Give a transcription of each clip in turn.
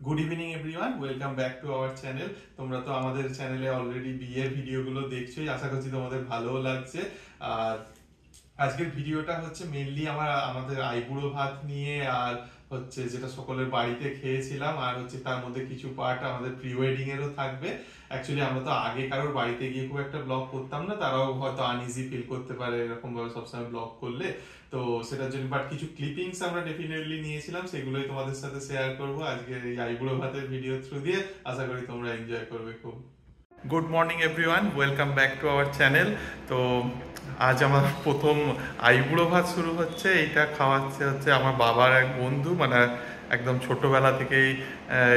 Good evening everyone, welcome back to our channel. তোমরা তো আমাদের চ্যানেলে অলরেডি বিয়ের ভিডিওগুলো দেখছোই, আশা করছি তোমাদের ভালোও লাগছে। আর আজকের ভিডিওটা হচ্ছে মেনলি আমাদের আইবুড়ো ভাত নিয়ে, আর হচ্ছে যেটা সকলের বাড়িতে খেয়েছিলাম, আর হচ্ছে তার মধ্যে কিছু পার্ট আমাদের প্রি ওয়েডিং এরও থাকবে। অ্যাকচুয়ালি আমরা তো আগে কারোর বাড়িতে গিয়ে খুব একটা ব্লগ করতাম না, তারাও হয়তো আনইজি ফিল করতে পারে এরকম ভাবে সবসময় ব্লগ করলে। তো সেটার জন্য বাট কিছু ক্লিপিংস আমরা ডেফিনেটলি নিয়েছিলাম, সেগুলোই তোমাদের সাথে শেয়ার করবো আজকে এই আইবুড়ো ভাতের ভিডিও থ্রু দিয়ে। আশা করি তোমরা এনজয় করবে খুব। Good morning everyone, welcome back to our channel. তো আজ আমার প্রথম আইবুড়ো ভাত শুরু হচ্ছে। এইটা হচ্ছে আমার বাবার এক বন্ধু, মানে একদম ছোটবেলা থেকেই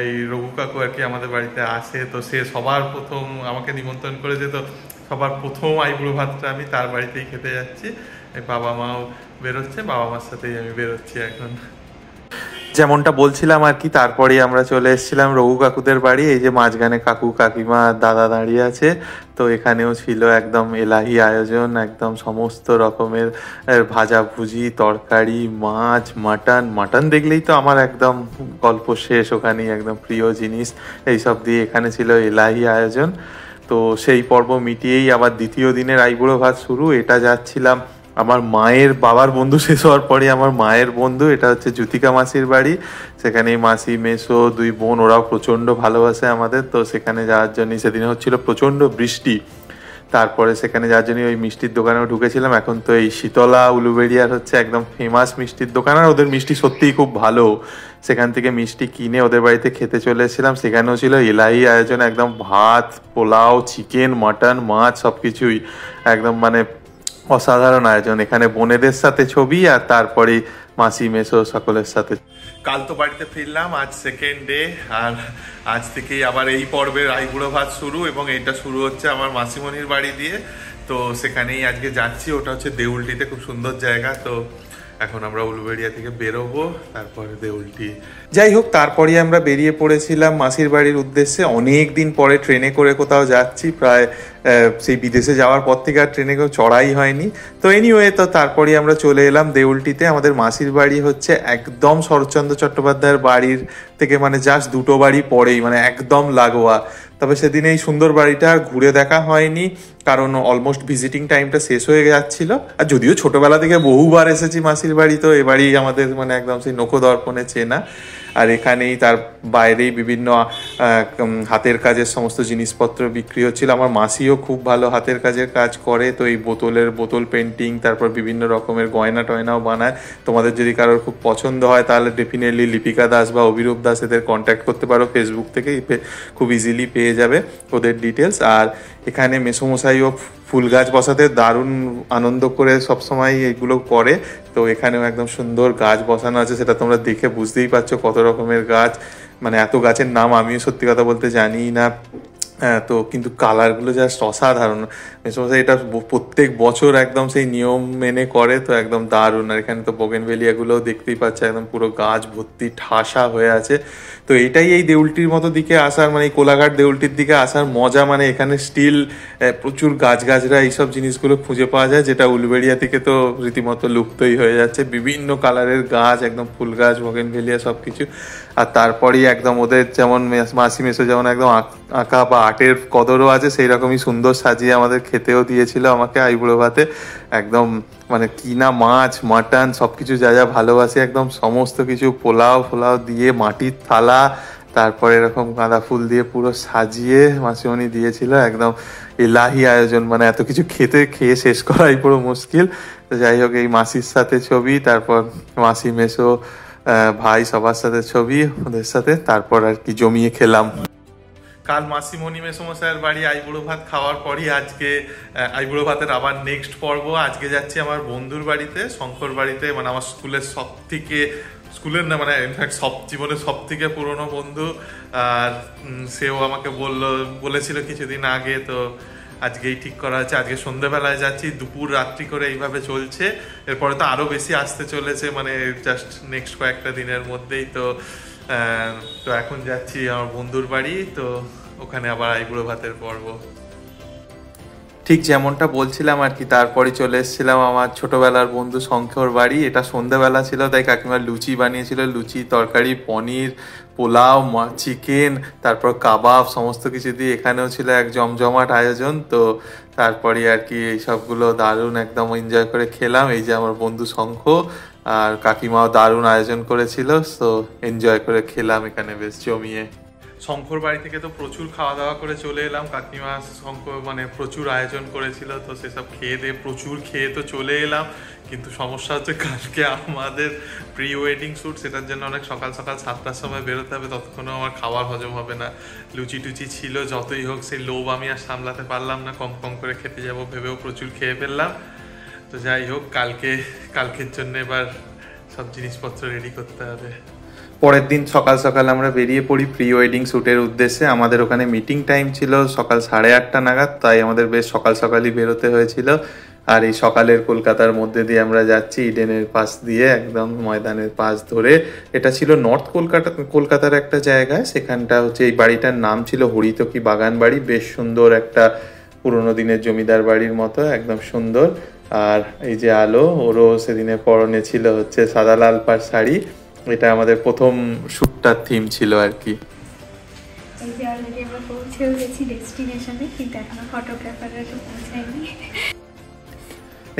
এই রঘু কাকু আর কি আমাদের বাড়িতে আসে। তো সে সবার প্রথম আমাকে নিমন্ত্রণ করেছে, তো সবার প্রথম আইবুড়ো ভাতটা আমি তার বাড়িতেই খেতে যাচ্ছি। বাবা মাও বেরোচ্ছে, বাবা মার সাথেই আমি বেরোচ্ছি এখন। যেমনটা বলছিলাম আর কি, তারপরে আমরা চলে এসেছিলাম রঘু কাকুদের বাড়ি। এই যে মাঝখানে কাকু কাকিমা দাদা দাঁড়িয়ে আছে। তো এখানেও ছিল একদম এলাহি আয়োজন, একদম সমস্ত রকমের ভাজা ভুজি, তরকারি, মাছ, মাটন। মাটন দেখলেই তো আমার একদম গল্প শেষ, ওখানেই একদম প্রিয় জিনিস। এইসব দিয়ে এখানে ছিল এলাহি আয়োজন। তো সেই পর্ব মিটিয়েই আবার দ্বিতীয় দিনের আইবুড়ো ভাত শুরু। এটা যাচ্ছিলাম আমার মায়ের বাবার বন্ধু শেষ হওয়ার পরে আমার মায়ের বন্ধু, এটা হচ্ছে জ্যোতিকা মাসির বাড়ি। সেখানে মাসি মেসো দুই বোন, ওরাও প্রচণ্ড ভালোবাসে আমাদের। তো সেখানে যাওয়ার জন্য সেদিন হচ্ছিল প্রচণ্ড বৃষ্টি। তারপরে সেখানে যাওয়ার জন্য ওই মিষ্টির দোকানেও ঢুকেছিলাম। এখন তো এই শীতলা উলুবেড়িয়ার হচ্ছে একদম ফেমাস মিষ্টির দোকান, আর ওদের মিষ্টি সত্যিই খুব ভালো। সেখান থেকে মিষ্টি কিনে ওদের বাড়িতে খেতে চলে এসেছিলাম। সেখানেও ছিল এলাহি আয়োজন, একদম ভাত, পোলাও, চিকেন, মাটন, মাছ, সব কিছুই একদম মানে অসাধারণ আয়োজন। এখানে বোনেদের সাথে ছবি, আর তারপরে মাসি মেসো সকলের সাথে। কাল তো বাড়িতে ফিরলাম, আজ সেকেন্ড ডে। আর আজ থেকেই আবার এই পর্বের আইবুড়ো ভাত শুরু, এবং এইটা শুরু হচ্ছে আমার মাসিমণির বাড়ি দিয়ে। তো সেখানেই আজকে যাচ্ছি, ওটা হচ্ছে দেউলটিতে, খুব সুন্দর জায়গা। তো এখন আমরা উলুবেড়িয়া থেকে বেরোবো, তারপরে দেউলটি। যাই হোক, তারপরে আমরা বেরিয়ে পড়েছিলাম মাসির বাড়ির উদ্দেশ্যে। অনেক দিন পরে ট্রেনে করে কোথাও যাচ্ছি, প্রায় সেই বিদেশে যাওয়ার পর থেকে আর ট্রেনে কেউ চড়াই হয়নি। তো এনিওয়ে, তো তারপরে আমরা চলে এলাম দেউলটিতে। আমাদের মাসির বাড়ি হচ্ছে একদম শরৎচন্দ্র চট্টোপাধ্যায়ের বাড়ির থেকে মানে জাস্ট দুটো বাড়ি পরেই, মানে একদম লাগোয়া। তবে সেদিন এই সুন্দর বাড়িটা আর ঘুরে দেখা হয়নি, কারণ অলমোস্ট ভিজিটিং টাইমটা শেষ হয়ে যাচ্ছিল। আর যদিও ছোটবেলা থেকে বহুবার এসেছি মাসির বাড়ি, তো এবারই আমাদের মানে একদম সেই নখদর্পণে চেনা। আর এখানেই তার বাইরেই বিভিন্ন হাতের কাজের সমস্ত জিনিসপত্র বিক্রি হচ্ছিল। আমার মাসিও খুব ভালো হাতের কাজের কাজ করে, তো এই বোতল পেন্টিং, তারপর বিভিন্ন রকমের গয়না টয়নাও বানায়। তোমাদের যদি কারোর খুব পছন্দ হয় তাহলে ডেফিনেটলি লিপিকা দাস বা অভিরূপ দাস এদের কন্ট্যাক্ট করতে পারো, ফেসবুক থেকে খুব ইজিলি পেয়ে যাবে ওদের ডিটেলস। আর এখানে মেসোমশাইও ফুল গাছ বসাতে দারুণ আনন্দ করে সবসময় এগুলো করে। তো এখানেও একদম সুন্দর গাছ বসানো আছে, সেটা তোমরা দেখে বুঝতেই পারছো কত রকমের গাছ। মানে এত গাছের নাম আমিও সত্যি কথা বলতে জানিই না। হ্যাঁ, তো কিন্তু কালারগুলো জাস্ট অসাধারণ। মেসোমশাই এটা প্রত্যেক বছর একদম সেই নিয়ম মেনে করে, তো একদম দারুণ। আর এখানে তো বোগেনভেলিয়াগুলোও দেখতেই পাচ্ছে, একদম পুরো গাছ ভর্তি ঠাসা হয়ে আছে। তো এটাই এই দেউলটির মতো দিকে আসার, মানে এই কোলাঘাট দেউলটির দিকে আসার মজা। মানে এখানে স্টিল প্রচুর গাছগাছরা এইসব জিনিসগুলো খুঁজে পাওয়া যায়, যেটা উলুবেড়িয়া থেকে তো রীতিমতো লুপ্তই হয়ে যাচ্ছে। বিভিন্ন কালারের গাছ, একদম ফুল গাছ, বোগেনভেলিয়া সব কিছু। আর তারপরেই একদম ওদের যেমন মাসি মেসো যেমন একদম আঁকা বা আর্টের কদরও আছে, সেই রকমই সুন্দর সাজিয়ে আমাদের খেতেও দিয়েছিল আমাকে আইবুড়ো ভাতে। একদম মানে কিনা মাছ, মাটন, সব কিছু যা যা ভালোবাসি একদম সমস্ত কিছু, পোলাও ফোলাও দিয়ে মাটির থালা, তারপরে এরকম গাঁদা ফুল দিয়ে পুরো সাজিয়ে মাসিমণি দিয়েছিল। একদম এলাহি আয়োজন, মানে এত কিছু খেয়ে শেষ করাই পুরো মুশকিল। তো যাই হোক, এই মাসির সাথে ছবি, তারপর মাসি মেসো ভাই সবার সাথে ছবি ওদের সাথে, তারপর আর কি জমিয়ে খেলাম। কাল মাসিমণি মেসোমশাইয়ের বাড়ি আইবুড়ো ভাত খাওয়ার পরই আজকে আইবুড়ো ভাতের আবার নেক্সট পর্ব। আজকে যাচ্ছি আমার বন্ধুর বাড়িতে, শঙ্কর বাড়িতে, মানে আমার স্কুলের না, মানে ইনফ্যাক্ট জীবনের সব থেকে পুরনো বন্ধু। আর সেও আমাকে বলেছিল কিছুদিন আগে, তো আজকেই ঠিক করা হচ্ছে। আজকে সন্ধ্যেবেলায় যাচ্ছি, দুপুর রাত্রি করে এইভাবে চলছে। এরপরে তো আরও বেশি আসতে চলেছে, মানে জাস্ট নেক্সট কয়েকটা দিনের মধ্যেই। তো এখন যাচ্ছি আমার বন্ধুর বাড়ি, তো ওখানে আবার আইবুড়ো ভাতের পর্ব। ঠিক যেমনটা বলছিলাম আর কি, তারপরে চলে এসেছিলাম আমার ছোটবেলার বন্ধু শঙ্কর বাড়ি। এটা সন্ধ্যাবেলা ছিল, তাই কাকিমা লুচি বানিয়েছিল, লুচি, তরকারি, পনির, পোলাও, চিকেন, তারপর কাবাব, সমস্ত কিছু দিয়ে এখানেও ছিল এক জমজমাট আয়োজন। তো তারপরে আর কি এই সবগুলো দারুণ একদম এনজয় করে খেলাম। এই যে আমার বন্ধু শঙ্খ আর কাকিমাও দারুণ আয়োজন করেছিল, তো এনজয় করে খেলাম এখানে বেশ জমিয়ে। শঙ্কর বাড়ি থেকে তো প্রচুর খাওয়া দাওয়া করে চলে এলাম। কাকিমা শঙ্কর মানে প্রচুর আয়োজন করেছিল, তো সেসব খেয়ে দিয়ে প্রচুর খেয়ে তো চলে এলাম। কিন্তু সমস্যা হচ্ছে কালকে আমাদের প্রি ওয়েডিং শ্যুট, সেটার জন্য অনেক সকাল সকাল 7টার সময় বেরোতে হবে, ততক্ষণও আমার খাবার হজম হবে না। লুচি টুচি ছিল, যতই হোক সেই লোভ আমি আর সামলাতে পারলাম না, কম কম করে খেতে যাব ভেবেও প্রচুর খেয়ে ফেললাম। তো যাই হোক, কালকের জন্য এবার সব জিনিসপত্র রেডি করতে হবে। পরের দিন সকাল সকাল আমরা বেরিয়ে পড়ি প্রি ওয়েডিং শ্যুটের উদ্দেশ্যে। আমাদের ওখানে মিটিং টাইম ছিল সকাল 8:30 নাগাদ, তাই আমাদের বেশ সকাল সকালই বেরোতে হয়েছিল। আর এই সকালের কলকাতার মধ্যে দিয়ে আমরা যাচ্ছি, ইডেনের পাশ দিয়ে একদম ময়দানের পাশ ধরে। এটা ছিল নর্থ কলকাতার একটা জায়গায়, সেখানটা হচ্ছে এই বাড়িটার নাম ছিল হরিতকি বাগান বাড়ি। বেশ সুন্দর একটা পুরোনো দিনের জমিদার বাড়ির মতো, একদম সুন্দর। আর এই যে আলো, ওরও সেদিনে পরনে ছিল হচ্ছে সাদা লাল পাড় শাড়ি। এটা আমাদের প্রথম শ্যুটটার থিম ছিল আর কি। এই যে অলরেডি আমরা পৌঁছেও গেছি ডেস্টিনেশনে, কিন্তু এখনো ফটোগ্রাফাররা তো পৌঁছায়নি।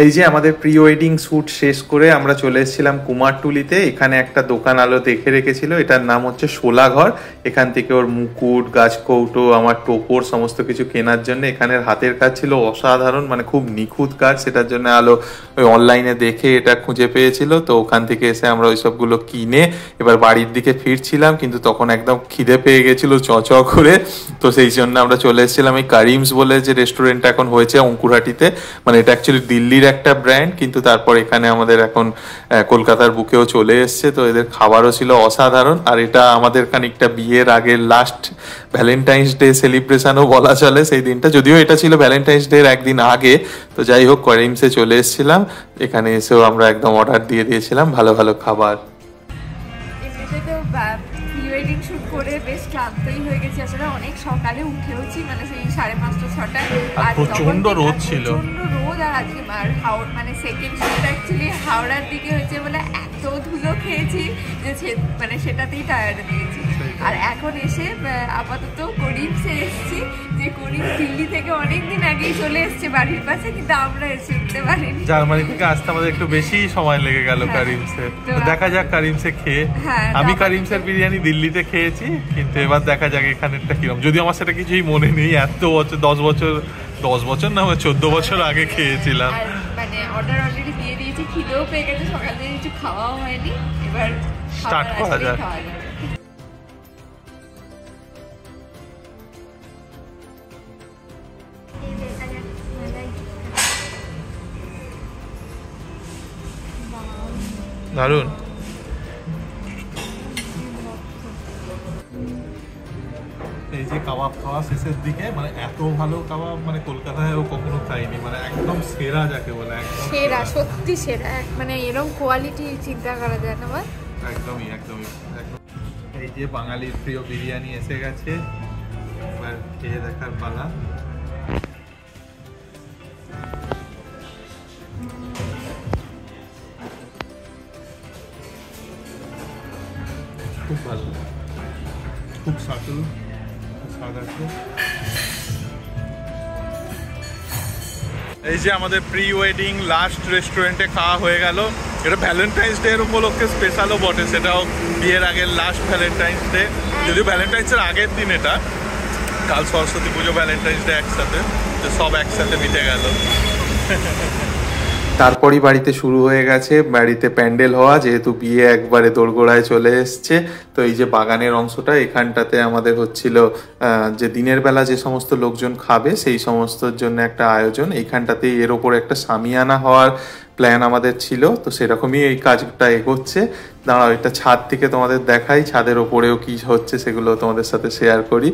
এই যে আমাদের প্রি ওয়েডিং শ্যুট শেষ করে আমরা চলে এসেছিলাম কুমারটুলিতে। এখানে একটা দোকান আলো দেখে রেখেছিল, এটার নাম হচ্ছে শোলাঘর। এখান থেকে ওর মুকুট, গাছকৌটো, আমার টোপর সমস্ত কিছু কেনার জন্য। এখানের হাতের কাজ ছিল অসাধারণ, মানে খুব নিখুঁত কাজ। সেটার জন্য আলো ওই অনলাইনে দেখে এটা খুঁজে পেয়েছিল, তো ওখান থেকে এসে আমরা ওই সবগুলো কিনে এবার বাড়ির দিকে ফিরছিলাম। কিন্তু তখন একদম খিদে পেয়ে গেছিল চ করে, তো সেই জন্য আমরা চলে এসেছিলাম এই কারিমস বলে যে রেস্টুরেন্টটা এখন হয়েছে অঙ্কুরহাটিতে। মানে এটা অ্যাকচুয়ালি দিল্লির একটা ব্র্যান্ড, কিন্তু তারপর এখানে আমাদের এখন কলকাতার বুকেও চলে এসছে। তো এদের খাবারও ছিল অসাধারণ। আর এটা আমাদের খানিকটা বিয়ের আগের লাস্ট ভ্যালেন্টাইন্স ডে সেলিব্রেশনও বলা চলে সেই দিনটা, যদিও এটা ছিল ভ্যালেন্টাইন্স ডে এর একদিন আগে। তো যাই হোক, কারিমসে চলে এসেছিলাম, এখানে এসেও আমরা একদম অর্ডার দিয়ে দিয়েছিলাম ভালো ভালো খাবার। ওয়েডিং শুট করে বেশ ক্লান্তই হয়ে গেছি আসলে। অনেক সকালে উঠেওছি, মানে সেই 5:30 6টায়, আর প্রচন্ড রোদ ছিল, প্রচন্ড রোদ। আর আজকে হাওড়া মানে সেকেন্ড শুট অ্যাকচুয়ালি হাওড়ার দিকে হয়েছে বলে এত ধুলো খেয়েছি যে মানে সেটাতেই টায়ার্ড দিয়েছি। আর এখন এসে আপাতত করিমসে এসেছি, যে করিম দিল্লি থেকে অনেকদিন আগেই চলে এসছে বাড়ির পাশে, কিন্তু আমরা এসে উঠতে পারিনি। জার্মানি থেকে আসতে আমাদের একটু বেশি সময় লেগে গেল কারিমসে। দেখা যাক কারিমসে খেয়ে। আমি কারিমসের বিরিয়ানি দিল্লিতে খেয়েছি, কিন্তু এবার দেখা যাক এখানেরটা কিরকম। যদিও আমার সেটা কিছুই মনে নেই, এত বছর 10 বছর না 14 বছর আগে খেয়েছিলাম। মানে অর্ডার অলরেডি দিয়ে দিয়েছি, খিদেও পেয়ে গেছে, সকাল থেকে কিছু খাওয়াও হয়নি। এবার স্টার্ট করা যাক। দারুন। এই যে কাবাব খাওয়া শেষের দিকে, মানে এত ভালো কাবাব মানে কলকাতায়ও কখনো খাইনি, মানে একদম সেরা যাকে বলে, একদম সেরা, সত্যি সেরা। মানে এরকম কোয়ালিটি চিন্তা করা যায় না। একদমই একদম। এই যে বাঙালির প্রিয় বিরিয়ানি এসে গেছে, এবার খেয়ে দেখার পালা। খুব ভালো, খুব সাটল, স্বাদ আছে। এই যে আমাদের প্রি ওয়েডিং লাস্ট রেস্টুরেন্টে খাওয়া হয়ে গেল। এটা ভ্যালেন্টাইন্স ডে এর উপলক্ষে স্পেশালও বটে, সেটাও বিয়ের আগের লাস্ট ভ্যালেন্টাইন্স ডে। যদিও ভ্যালেন্টাইন্সের আগের দিন এটা, কাল সরস্বতী পুজো, ভ্যালেন্টাইন্স ডে একসাথে, তো সব একসাথে মিটে গেল। তারপরই বাড়িতে শুরু হয়ে গেছে, বাড়িতে প্যান্ডেল হওয়া, যেহেতু বিয়ে একবারে দোরগোড়ায় চলে এসছে। তো এই যে বাগানের অংশটা, এখানটাতে আমাদের হচ্ছিল যে দিনের বেলা যে সমস্ত লোকজন খাবে সেই সমস্তর জন্য একটা আয়োজন। এইখানটাতে এর ওপর একটা সামিয়ানা হওয়ার প্ল্যান আমাদের ছিল, তো সেরকমই এই কাজটা এগোচ্ছে। দাঁড়াও, এটা ছাদ থেকে তোমাদের দেখাই, ছাদের ওপরেও কি হচ্ছে সেগুলো তোমাদের সাথে শেয়ার করি।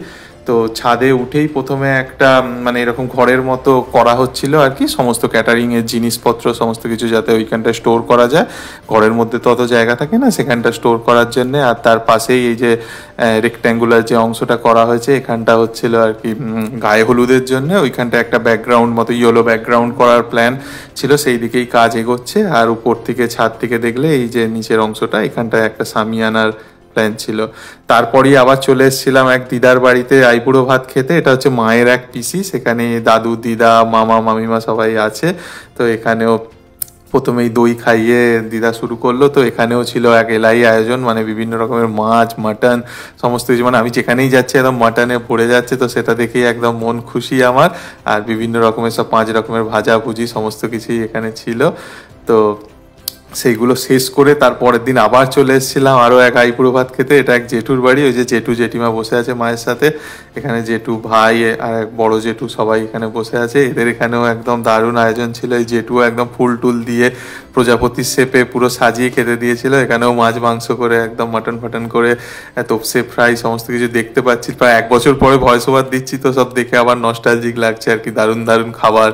তো ছাদে উঠেই প্রথমে একটা মানে এরকম ঘরের মতো করা হচ্ছিল আর কি, সমস্ত ক্যাটারিংয়ের জিনিসপত্র সমস্ত কিছু যাতে ওইখানটা স্টোর করা যায়। ঘরের মধ্যে তো অত জায়গা থাকে না সেখানটা স্টোর করার জন্য। আর তার পাশেই এই যে রেক্ট্যাঙ্গুলার যে অংশটা করা হয়েছে এখানটা হচ্ছিল আর কি গায়ে হলুদের জন্য, ওইখানটা একটা ব্যাকগ্রাউন্ড মতো ইয়েলো ব্যাকগ্রাউন্ড করার প্ল্যান ছিল, সেই দিকেই কাজ এগোচ্ছে। আর উপর থেকে ছাদ থেকে দেখলে এই যে নিচের অংশটা এখানটায় একটা সামিয়ানার প্ল্যান ছিল। তারপরেই আবার চলে এসেছিলাম এক দিদার বাড়িতে আইবুড়ো ভাত খেতে। এটা হচ্ছে মায়ের এক পিসি, সেখানে দাদু দিদা মামা মামিমা সবাই আছে। তো এখানেও প্রথমেই দই খাইয়ে দিদা শুরু করলো। তো এখানেও ছিল এক এলাই আয়োজন, মানে বিভিন্ন রকমের মাছ মাটন সমস্ত কিছু, মানে আমি যেখানেই যাচ্ছি একদম মাটনে ভরে যাচ্ছে। তো সেটা দেখেই একদম মন খুশি আমার। আর বিভিন্ন রকমের সব 5 রকমের ভাজা ভুজি সমস্ত কিছুই এখানে ছিল। তো সেইগুলো শেষ করে তারপরের দিন আবার চলে এসেছিলাম আরও এক আইবুড়ো ভাত খেতে। এটা এক জেঠুর বাড়ি, ওই যে জেঠু জেঠিমা বসে আছে মায়ের সাথে। এখানে জেঠু ভাই আর এক বড় জেঠু সবাই এখানে বসে আছে। এদের এখানেও একদম দারুণ আয়োজন ছিল। এই জেঠু একদম ফুল টুল দিয়ে প্রজাপতির শেপে পুরো সাজিয়ে খেতে দিয়েছিল। এখানেও মাছ মাংস করে একদম মাটন ফাটন করে তোপসে ফ্রাই সমস্ত কিছু দেখতে পাচ্ছি। প্রায় 1 বছর পরে ভয়েস ওভার দিচ্ছি, তো সব দেখে আবার নস্টালজিক লাগছে আর কি। দারুণ দারুণ খাবার।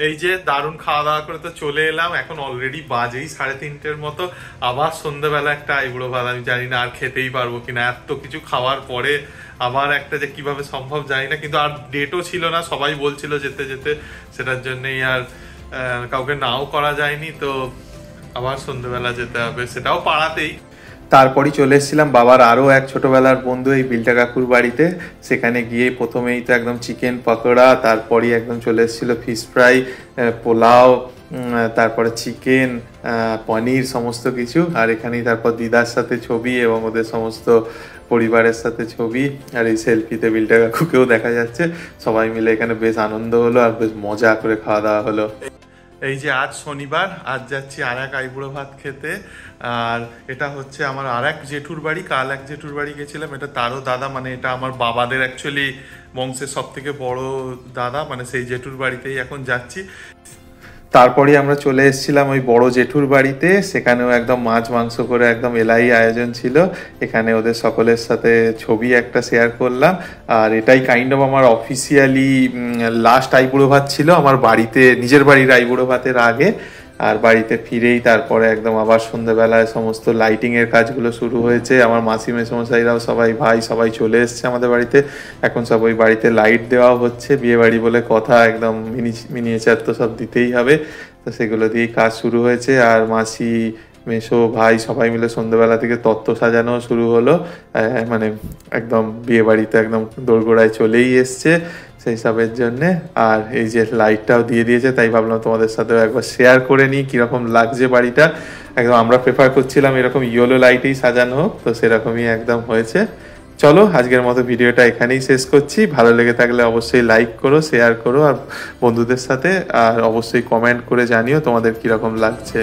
এই যে দারুণ খাওয়া দাওয়া করে তো চলে এলাম। এখন অলরেডি বাজেই 3:30 মতো। আবার সন্ধ্যাবেলা একটা আইবুড়ো ভাত, আমি জানি না আর খেতেই পারবো কিনা। এত কিছু খাওয়ার পরে আবার একটা যে কিভাবে সম্ভব জানি না, কিন্তু আর ডেটও ছিল না, সবাই বলছিল যেতে যেতে, সেটার জন্যই আর কাউকে নাও করা যায়নি। তো আবার সন্ধ্যাবেলা যেতে হবে, সেটাও পাড়াতেই। তারপরই চলে এসেছিলাম বাবার আরও এক ছোটোবেলার বন্ধু এই বিল্টা কাকুর বাড়িতে। সেখানে গিয়ে প্রথমেই তো একদম চিকেন পকোড়া, তারপরই একদম চলে এসেছিলো ফিশ ফ্রাই, পোলাও, তারপরে চিকেন, পনির সমস্ত কিছু। আর এখানেই তারপর দিদার সাথে ছবি এবং ওদের সমস্ত পরিবারের সাথে ছবি। আর এই সেলফিতে বিল্টা কাকুকেও দেখা যাচ্ছে। সবাই মিলে এখানে বেশ আনন্দ হলো আর বেশ মজা করে খাওয়া দাওয়া হলো। এই যে আজ শনিবার, আজ যাচ্ছি আর এক আইবুড়ো ভাত খেতে। আর এটা হচ্ছে আমার আর এক জেঠুর বাড়ি। কাল এক জেঠুর বাড়ি গেছিলাম, এটা তারও দাদা, মানে এটা আমার বাবাদের অ্যাকচুয়ালি বংশের সব থেকে বড় দাদা, মানে সেই জেঠুর বাড়িতেই এখন যাচ্ছি। তারপরে আমরা চলে এসেছিলাম ওই বড় জেঠুর বাড়িতে। সেখানেও একদম মাছ মাংস করে একদম এলাই আয়োজন ছিল। এখানে ওদের সকলের সাথে ছবি একটা শেয়ার করলাম। আর এটাই কাইন্ড অফ আমার অফিসিয়ালি লাস্ট আইবুড়ো ভাত ছিল আমার বাড়িতে, নিজের বাড়ির আইবুড়ো ভাতের আগে। আর বাড়িতে ফিরেই তারপরে একদম আবার সন্ধ্যাবেলায় সমস্ত লাইটিংয়ের কাজগুলো শুরু হয়েছে। আমার মাসি মেসমশাইরাও সবাই ভাই সবাই চলে এসছে আমাদের বাড়িতে। এখন সব ওই বাড়িতে লাইট দেওয়া হচ্ছে, বিয়ে বাড়ি বলে কথা, একদম মিনিয়েচার তো সব দিতেই হবে। তো সেগুলো দিয়েই কাজ শুরু হয়েছে। আর মাসি মেসো ভাই সবাই মিলে সন্ধ্যাবেলা থেকে তত্ত্ব সাজানো শুরু হলো। মানে একদম বিয়ে বাড়িতে একদম দোরগোড়ায় চলেই এসছে সেই সবের জন্যে। আর এই যে লাইটটাও দিয়ে দিয়েছে, তাই ভাবলাম তোমাদের সাথেও একবার শেয়ার করে নিই কীরকম লাগছে বাড়িটা। একদম আমরা প্রেফার করছিলাম এরকম ইয়েলো লাইটেই সাজানো হোক, তো সেরকমই একদম হয়েছে। চলো আজকের মতো ভিডিওটা এখানেই শেষ করছি। ভালো লেগে থাকলে অবশ্যই লাইক করো, শেয়ার করো আর বন্ধুদের সাথে, আর অবশ্যই কমেন্ট করে জানিও তোমাদের কীরকম লাগছে।